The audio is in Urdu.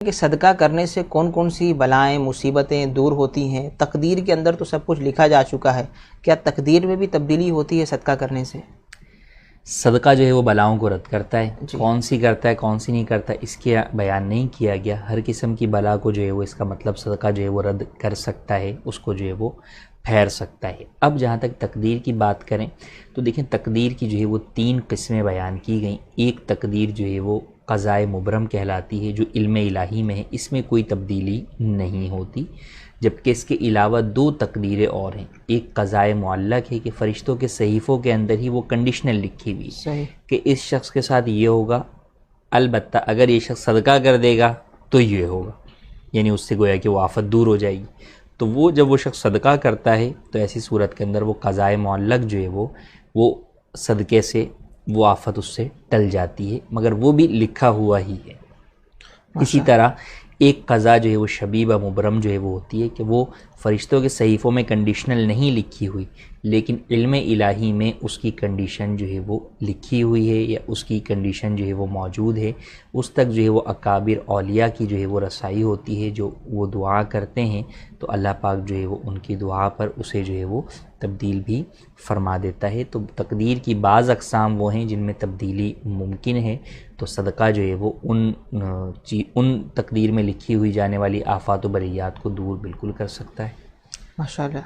کہ صدقہ کرنے سے کون کون سی بلائیں مصیبتیں دور ہوتی ہیں؟ تقدیر کے اندر تو سب کچھ لکھا جا چکا ہے، کیا تقدیر میں بھی تبدیلی ہوتی ہے صدقہ کرنے سے؟ صدقہ جو ہے وہ بلاؤں کو رد کرتا ہے، جی کون سی کرتا ہے کون سی نہیں کرتا اس کے بیان نہیں کیا گیا۔ ہر قسم کی بلا کو جو ہے وہ اس کا مطلب صدقہ جو ہے وہ رد کر سکتا ہے، اس کو جو ہے وہ پھیر سکتا ہے۔ اب جہاں تک تقدیر کی بات کریں تو دیکھیں تقدیر کی جو ہے وہ 3 قسمیں بیان کی گئیں۔ ایک تقدیر جو ہے وہ قضائے مبرم کہلاتی ہے، جو علم الہی میں ہے، اس میں کوئی تبدیلی نہیں ہوتی، جبکہ اس کے علاوہ 2 تقدیریں اور ہیں۔ ایک قضائے معلق ہے کہ فرشتوں کے صحیفوں کے اندر ہی وہ کنڈیشنل لکھی ہوئی صحیح، کہ اس شخص کے ساتھ یہ ہوگا، البتہ اگر یہ شخص صدقہ کر دے گا تو یہ ہوگا، یعنی اس سے گویا کہ وہ آفت دور ہو جائے گی۔ تو وہ جب وہ شخص صدقہ کرتا ہے تو ایسی صورت کے اندر وہ قضائے معلق جو ہے وہ صدقے سے وہ آفت اس سے ٹل جاتی ہے، مگر وہ بھی لکھا ہوا ہی ہے۔ اسی طرح ایک قضا جو ہے وہ شبیبہ مبرم جو ہے وہ ہوتی ہے کہ وہ فرشتوں کے صحیفوں میں کنڈیشنل نہیں لکھی ہوئی، لیکن علم الہی میں اس کی کنڈیشن جو ہے وہ لکھی ہوئی ہے، یا اس کی کنڈیشن جو ہے وہ موجود ہے۔ اس تک جو ہے وہ اکابر اولیاء کی جو ہے وہ رسائی ہوتی ہے، جو وہ دعا کرتے ہیں تو اللہ پاک جو ہے وہ ان کی دعا پر اسے جو ہے وہ تبدیل بھی فرما دیتا ہے۔ تو تقدیر کی بعض اقسام وہ ہیں جن میں تبدیلی ممکن ہے، تو صدقہ جو ہے وہ ان تقدیر میں لکھی ہوئی جانے والی آفات و بلیات کو دور بالکل کر سکتا ہے۔ ماشاءاللہ۔